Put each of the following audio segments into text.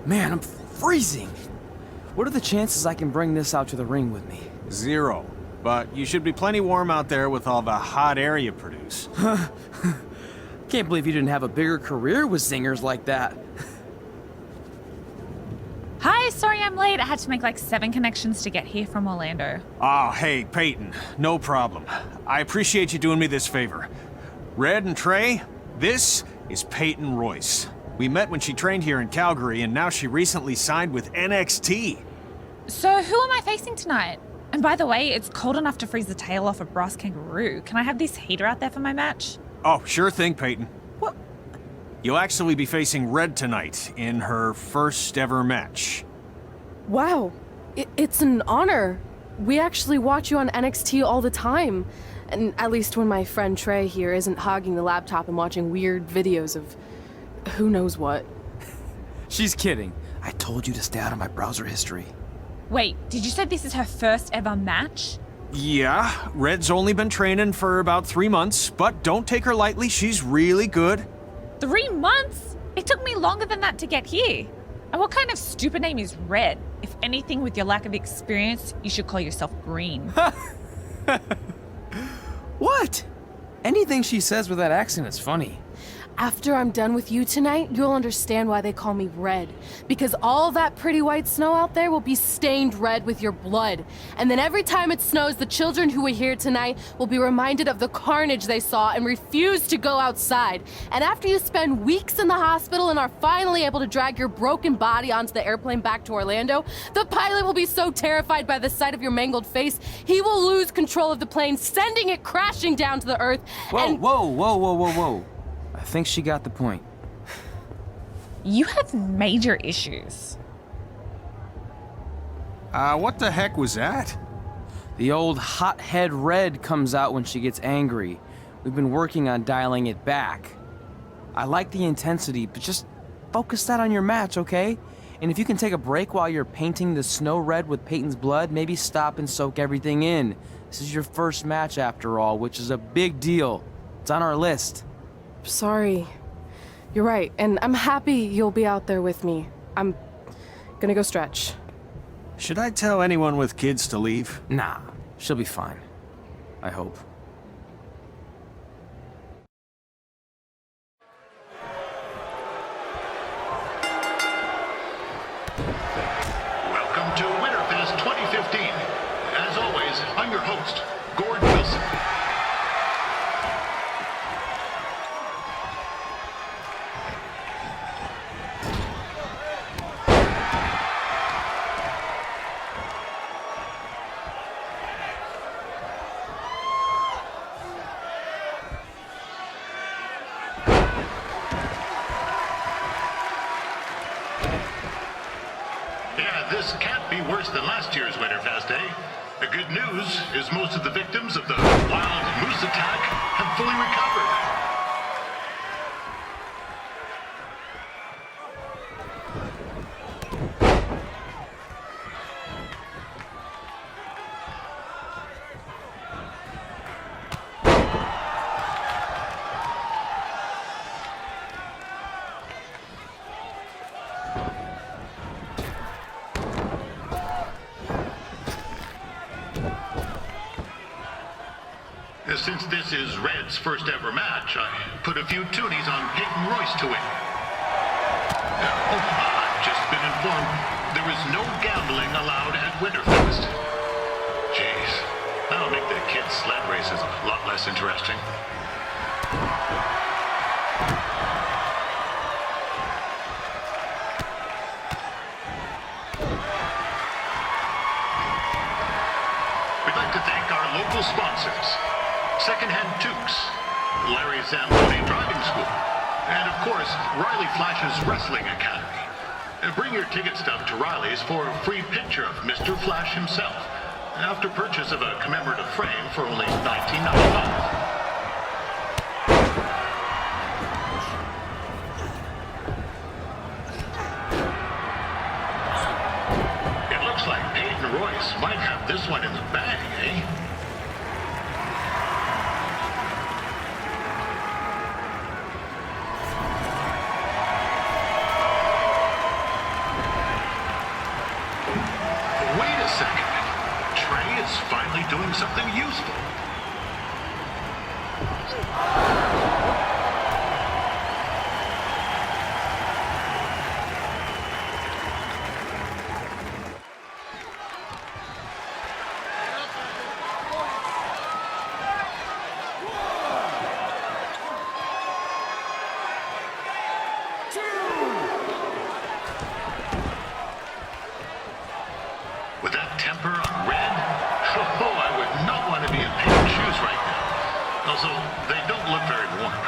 Man, I'm freezing. What are the chances I can bring this out to the ring with me? 0. But you should be plenty warm out there with all the hot air you produce. Can't believe you didn't have a bigger career with zingers like that. Hi, sorry I'm late. I had to make like 7 connections to get here from Orlando. Oh, hey, Peyton. No problem. I appreciate you doing me this favor. Red and Trey, this is Peyton Royce. We met when she trained here in Calgary, and now she recently signed with NXT. So who am I facing tonight? And by the way, it's cold enough to freeze the tail off a brass kangaroo. Can I have this heater out there for my match? Oh, sure thing, Peyton. What? You'll actually be facing Red tonight in her first ever match. Wow, it's an honor. We actually watch you on NXT all the time. And at least when my friend Trey here isn't hogging the laptop and watching weird videos of who knows what. She's kidding. I told you to stay out of my browser history. Wait, did you say this is her first ever match? Yeah, Red's only been training for about 3 months, but don't take her lightly, she's really good. 3 months? It took me longer than that to get here. And what kind of stupid name is Red? If anything, with your lack of experience, you should call yourself Green. What? Anything she says with that accent is funny. After I'm done with you tonight, you'll understand why they call me Red. Because all that pretty white snow out there will be stained red with your blood. And then every time it snows, the children who were here tonight will be reminded of the carnage they saw and refuse to go outside. And after you spend weeks in the hospital and are finally able to drag your broken body onto the airplane back to Orlando, the pilot will be so terrified by the sight of your mangled face, he will lose control of the plane, sending it crashing down to the earth. Whoa. I think she got the point. You have major issues. What the heck was that? The old hothead Red comes out when she gets angry. We've been working on dialing it back. I like the intensity, but just focus that on your match, okay? And if you can take a break while you're painting the snow red with Peyton's blood, maybe stop and soak everything in. This is your first match after all, which is a big deal. It's on our list. Sorry. You're right, and I'm happy you'll be out there with me. I'm gonna go stretch. Should I tell anyone with kids to leave? Nah, she'll be fine. I hope. Welcome to Winterfest 2015. As always, I'm your host, Gord Wilson. This can't be worse than last year's Winterfest, eh? The good news is most of the victims of the wild moose attack have fully recovered. Since this is Red's first ever match, I put a few toonies on Peyton Royce to win. I've just been informed there is no gambling allowed at Winterfest. Jeez, that'll make the kids' sled races a lot less interesting. We'd like to thank our local sponsors. Secondhand Tukes, Larry Zamboni Driving School, and of course, Riley Flash's Wrestling Academy. Bring your ticket stub to Riley's for a free picture of Mr. Flash himself, after purchase of a commemorative frame for only $19.95. It looks like Peyton Royce might have this one in the bag, eh? doing something useful. With that temper on Red, oh, I would not want to be in Peyton's shoes right now. Also, they don't look very warm.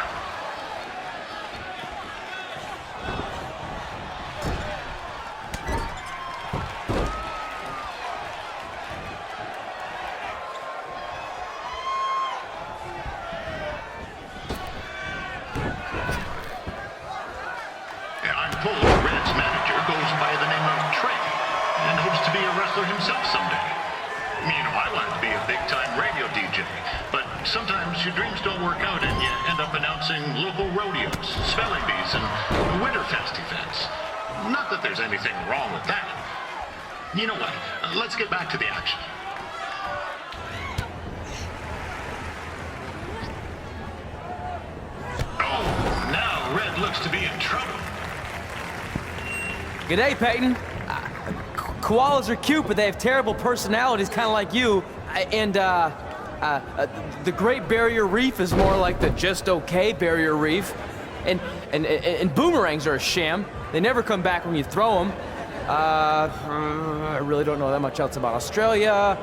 I'm told Red's manager goes by the name of Trey and hopes to be a wrestler himself someday. You know, I wanted to be a big-time radio DJ, but sometimes your dreams don't work out and you end up announcing local rodeos, spelling bees, and Winterfest events. Not that there's anything wrong with that. You know what? Let's get back to the action. Oh, now Red looks to be in trouble. G'day, Peyton. Koalas are cute, but they have terrible personalities, kind of like you. The Great Barrier Reef is more like the just okay Barrier Reef. And boomerangs are a sham. They never come back when you throw them. I really don't know that much else about Australia.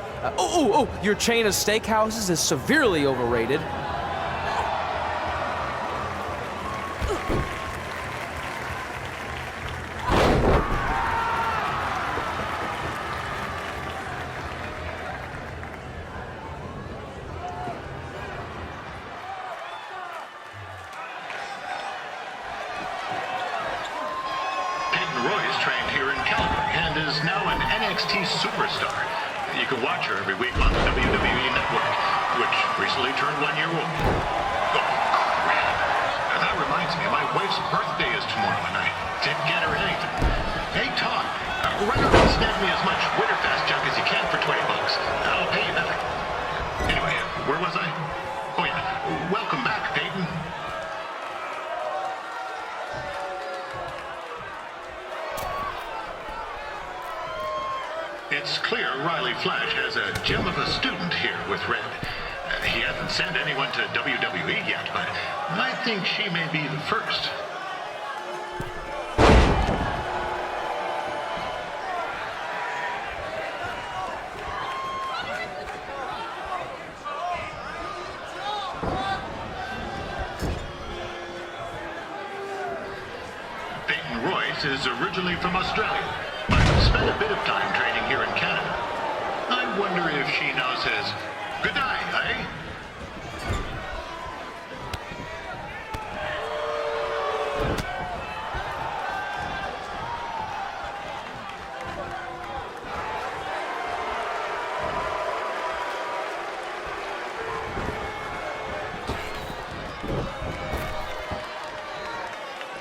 Your chain of steakhouses is severely overrated. Royce trained here in Calgary and is now an NXT superstar. You can watch her every week on the WWE Network, which recently turned 1 year old. Oh, crap. That reminds me, my wife's birthday is tomorrow and I didn't get her anything. Hey, Todd, run out and snag me as much Winterfest junk as you can for $20. I'll pay you back. Anyway, where was I? Oh, yeah. Welcome back, Peyton. It's clear Riley Flash has a gem of a student here with Red. He hasn't sent anyone to WWE yet, but I think she may be the first. Peyton Royce is originally from Australia, but spent a bit of time training here in Canada. I wonder if she now says, good night, eh?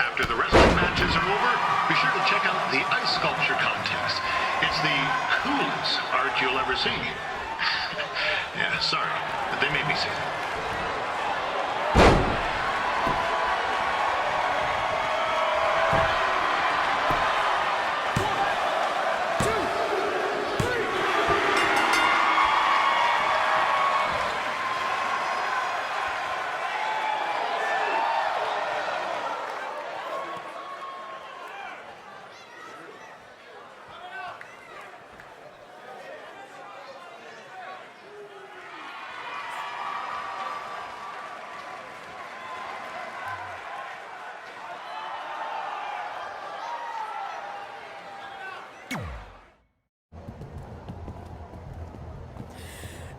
After the wrestling matches are over, be sure to check out the ice sculpture contest. It's the coolest art you'll ever see. Yeah, sorry, but they made me say that.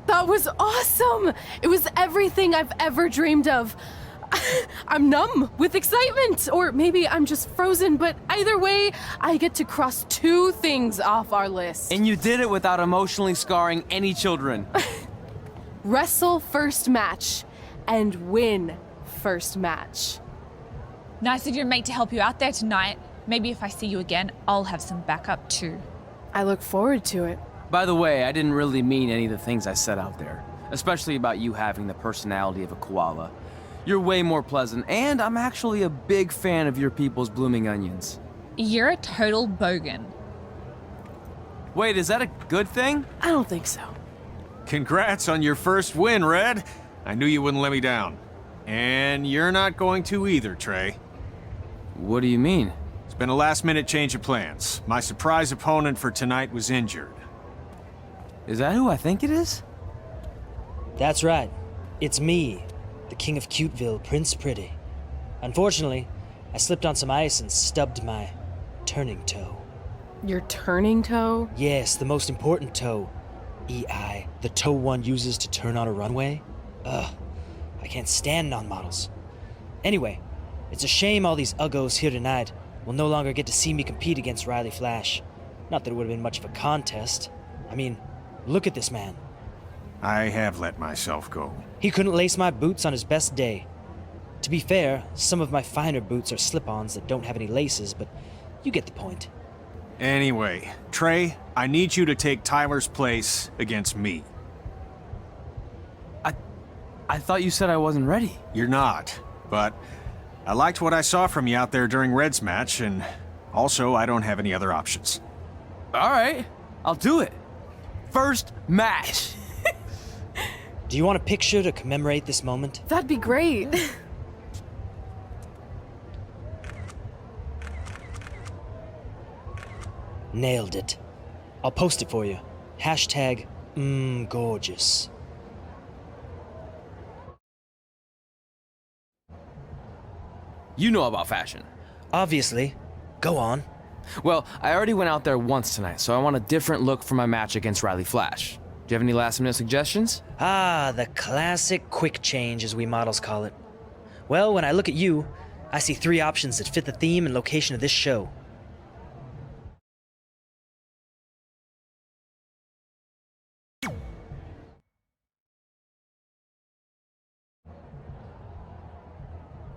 That was awesome! It was everything I've ever dreamed of. I'm numb with excitement, or maybe I'm just frozen, but either way, I get to cross 2 things off our list. And you did it without emotionally scarring any children. Wrestle first match and win first match. Nice of your mate to help you out there tonight. Maybe if I see you again, I'll have some backup too. I look forward to it. By the way, I didn't really mean any of the things I said out there, especially about you having the personality of a koala. You're way more pleasant, and I'm actually a big fan of your people's blooming onions. You're a total bogan. Wait, is that a good thing? I don't think so. Congrats on your first win, Red. I knew you wouldn't let me down. And you're not going to either, Trey. What do you mean? It's been a last-minute change of plans. My surprise opponent for tonight was injured. Is that who I think it is? That's right. It's me, the King of Cuteville, Prince Pretty. Unfortunately, I slipped on some ice and stubbed my turning toe. Your turning toe? Yes, the most important toe. EI, the toe one uses to turn on a runway. Ugh, I can't stand non-models. Anyway, it's a shame all these uggos here tonight will no longer get to see me compete against Riley Flash. Not that it would have been much of a contest. I mean, look at this man. I have let myself go. He couldn't lace my boots on his best day. To be fair, some of my finer boots are slip-ons that don't have any laces, but you get the point. Anyway, Trey, I need you to take Tyler's place against me. I thought you said I wasn't ready. You're not, but I liked what I saw from you out there during Red's match, and also I don't have any other options. All right, I'll do it. First match. Do you want a picture to commemorate this moment? That'd be great. Nailed it. I'll post it for you. Hashtag gorgeous. You know about fashion. Obviously. Go on. Well, I already went out there once tonight, so I want a different look for my match against Riley Flash. Do you have any last-minute suggestions? Ah, the classic quick change, as we models call it. Well, when I look at you, I see 3 options that fit the theme and location of this show.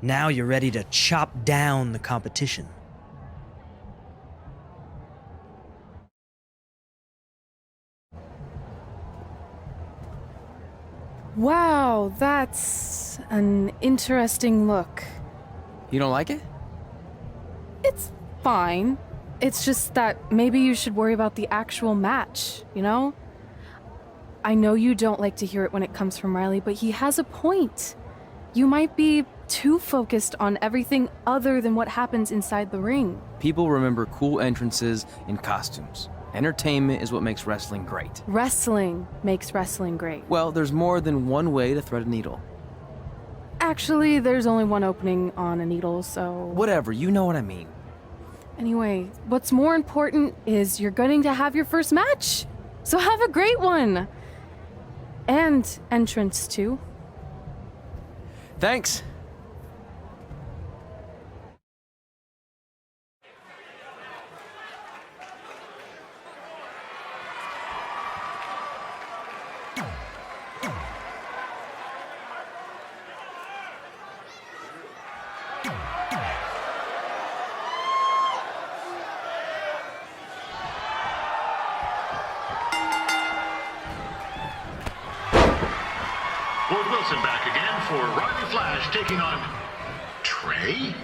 Now you're ready to chop down the competition. Wow, that's an interesting look. You don't like it? It's fine. It's just that maybe you should worry about the actual match, you know? I know you don't like to hear it when it comes from Riley, but he has a point. You might be too focused on everything other than what happens inside the ring. People remember cool entrances and costumes. Entertainment is what makes wrestling great. Wrestling makes wrestling great. Well, there's more than one way to thread a needle. Actually, there's only one opening on a needle, so... Whatever, you know what I mean. Anyway, what's more important is you're going to have your first match. So have a great one. And entrance, too. Thanks. Ward Wilson back again for Riley Flash taking on Trey.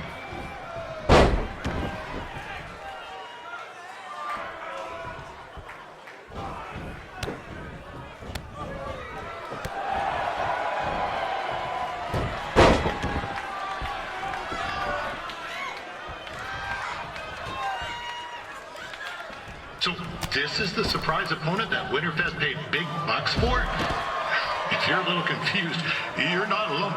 So this is the surprise opponent that Winterfest paid big bucks for? If you're a little confused, you're not alone.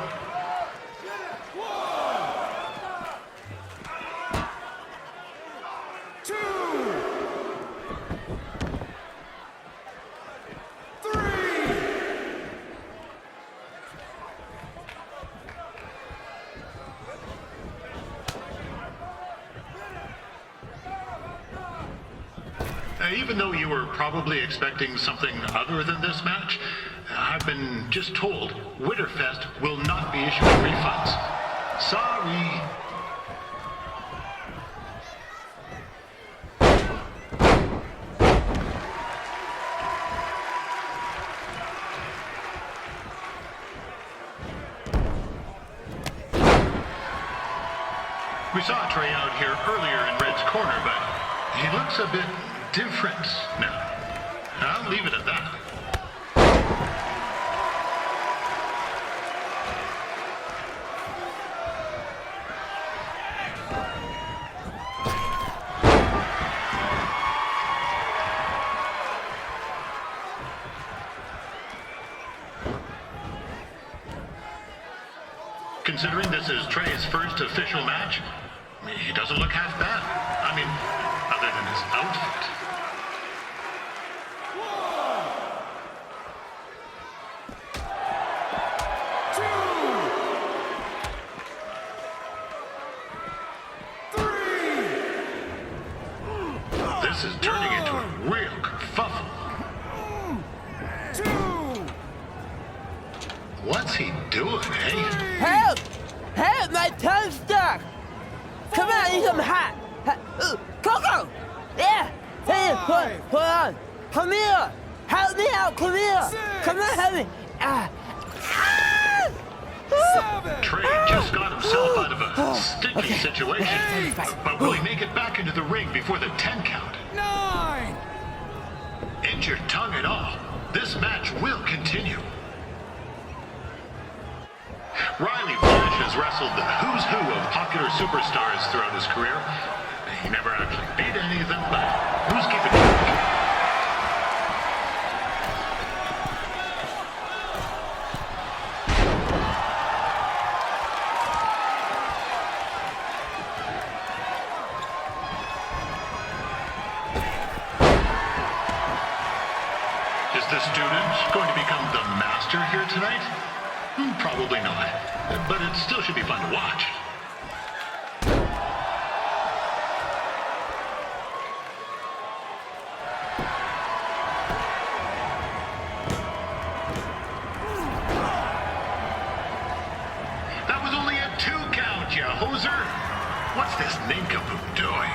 Even though you were probably expecting something other than this match, I've been just told Winterfest will not be issuing refunds. Sorry. We saw Trey out here earlier in Red's corner, but he looks a bit different now. I'll leave it at that. Considering this is Trey's first official match, he doesn't look half bad. I mean, other than his outfit. This is turning into a real kerfuffle. What's he doing, eh? Help! Help! My tongue's stuck! Come on, I need some hot! Coco! Yeah! Hey, hold on! Come here! Help me out! Come here! Come on, help me! Trey just got himself out of a sticky situation. But will he make it back into the ring before the 10 count? 9! Injured tongue and all, this match will continue. Riley Flash has wrestled the who's who of popular superstars throughout his career. He never actually beat any of them, but who's keeping track? Is the student going to become the master here tonight? Probably not, but it still should be fun to watch. That was only a 2 count, you hoser. What's this nincompoop doing?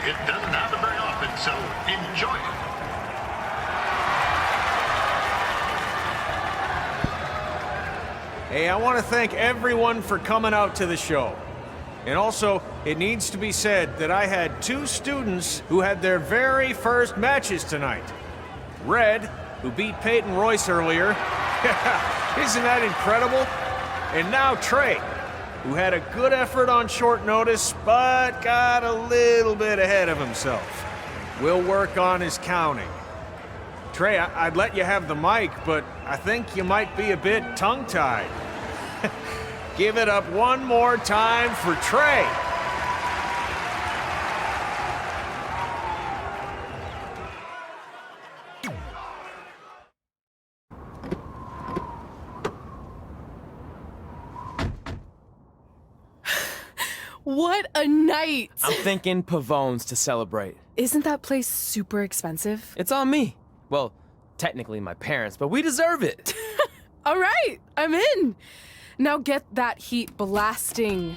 It doesn't happen very often, so enjoy it. Hey, I want to thank everyone for coming out to the show. And also, it needs to be said that I had 2 students who had their very first matches tonight. Red, who beat Peyton Royce earlier. Isn't that incredible? And now Trey, who had a good effort on short notice, but got a little bit ahead of himself. We'll work on his counting. Trey, I'd let you have the mic, but I think you might be a bit tongue-tied. Give it up one more time for Trey. What a night! I'm thinking Pavone's to celebrate. Isn't that place super expensive? It's on me. Well, technically my parents, but we deserve it. All right, I'm in. Now get that heat blasting.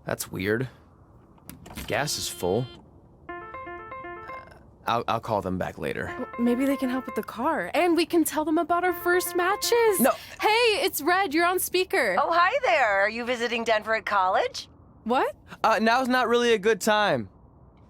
That's weird. Gas is full. I'll call them back later. Maybe they can help with the car. And we can tell them about our first matches. No. Hey, it's Red. You're on speaker. Oh, hi there. Are you visiting Denver at college? What? Now's not really a good time.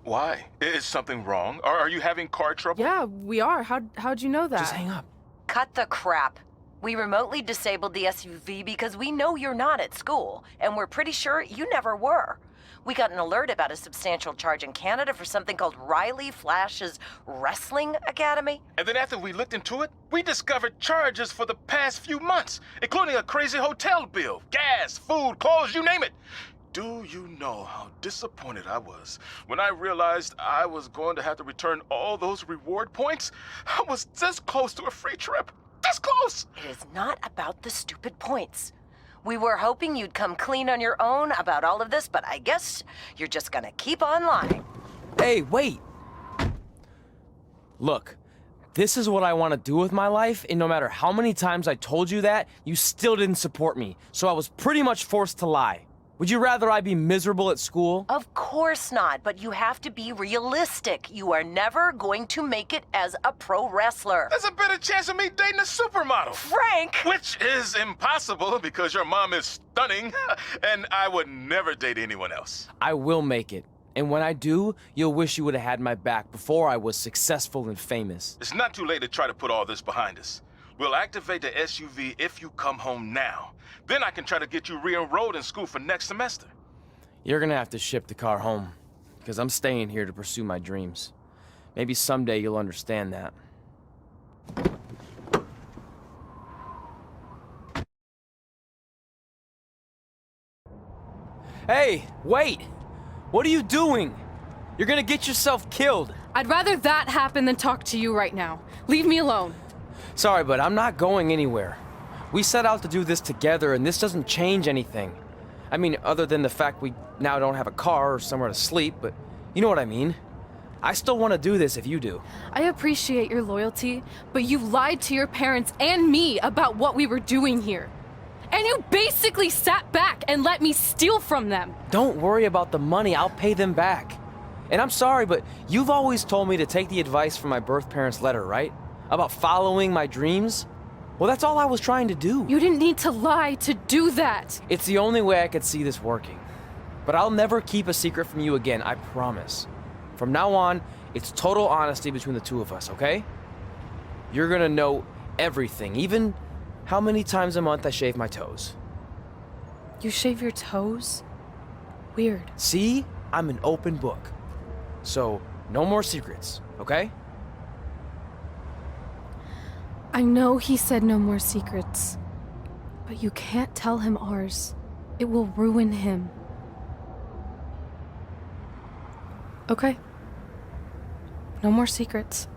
Why? Is something wrong? Are you having car trouble? Yeah, we are. How'd you know that? Just hang up. Cut the crap. We remotely disabled the SUV because we know you're not at school, and we're pretty sure you never were. We got an alert about a substantial charge in Canada for something called Riley Flash's Wrestling Academy. And then after we looked into it, we discovered charges for the past few months, including a crazy hotel bill, gas, food, clothes, you name it. Do you know how disappointed I was when I realized I was going to have to return all those reward points? I was this close to a free trip. This close! It is not about the stupid points. We were hoping you'd come clean on your own about all of this, but I guess you're just gonna keep on lying. Hey, wait. Look, this is what I want to do with my life, and no matter how many times I told you that, you still didn't support me, so I was pretty much forced to lie. Would you rather I be miserable at school? Of course not, but you have to be realistic. You are never going to make it as a pro wrestler. There's a better chance of me dating a supermodel. Frank! Which is impossible because your mom is stunning, and I would never date anyone else. I will make it. And when I do, you'll wish you would have had my back before I was successful and famous. It's not too late to try to put all this behind us. We'll activate the SUV if you come home now. Then I can try to get you re-enrolled in school for next semester. You're gonna have to ship the car home, because I'm staying here to pursue my dreams. Maybe someday you'll understand that. Hey, wait! What are you doing? You're gonna get yourself killed. I'd rather that happen than talk to you right now. Leave me alone. Sorry, but I'm not going anywhere. We set out to do this together, and this doesn't change anything. I mean, other than the fact we now don't have a car or somewhere to sleep, but you know what I mean. I still want to do this if you do. I appreciate your loyalty, but you lied to your parents and me about what we were doing here. And you basically sat back and let me steal from them. Don't worry about the money, I'll pay them back. And I'm sorry, but you've always told me to take the advice from my birth parents' letter, right? About following my dreams? Well, that's all I was trying to do. You didn't need to lie to do that. It's the only way I could see this working. But I'll never keep a secret from you again, I promise. From now on, it's total honesty between the two of us, okay? You're gonna know everything, even how many times a month I shave my toes. You shave your toes? Weird. See? I'm an open book. So, no more secrets, okay? I know he said no more secrets, but you can't tell him ours. It will ruin him. Okay. No more secrets.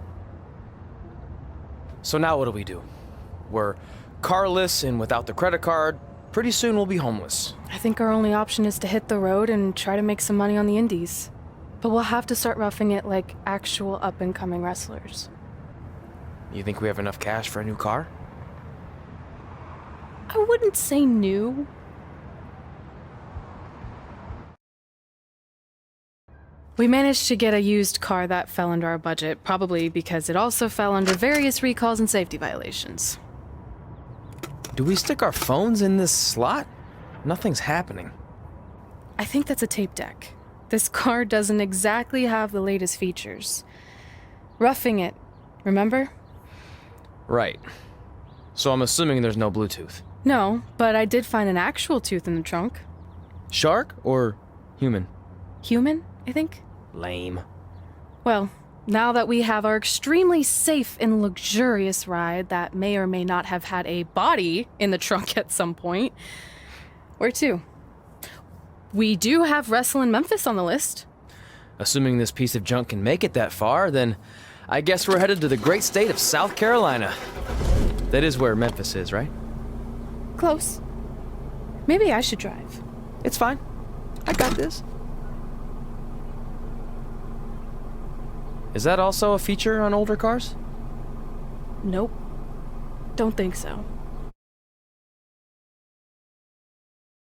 So now what do? We're carless and without the credit card. Pretty soon we'll be homeless. I think our only option is to hit the road and try to make some money on the indies. But we'll have to start roughing it like actual up-and-coming wrestlers. You think we have enough cash for a new car? I wouldn't say new. We managed to get a used car that fell under our budget, probably because it also fell under various recalls and safety violations. Do we stick our phones in this slot? Nothing's happening. I think that's a tape deck. This car doesn't exactly have the latest features. Roughing it, remember? Right. So I'm assuming there's no Bluetooth. No, but I did find an actual tooth in the trunk. Shark or human? Human, I think. Lame. Well, now that we have our extremely safe and luxurious ride that may or may not have had a body in the trunk at some point, where to? We do have Wrestle in Memphis on the list. Assuming this piece of junk can make it that far, then I guess we're headed to the great state of South Carolina. That is where Memphis is, right? Close. Maybe I should drive. It's fine. I got this. Is that also a feature on older cars? Nope. Don't think so.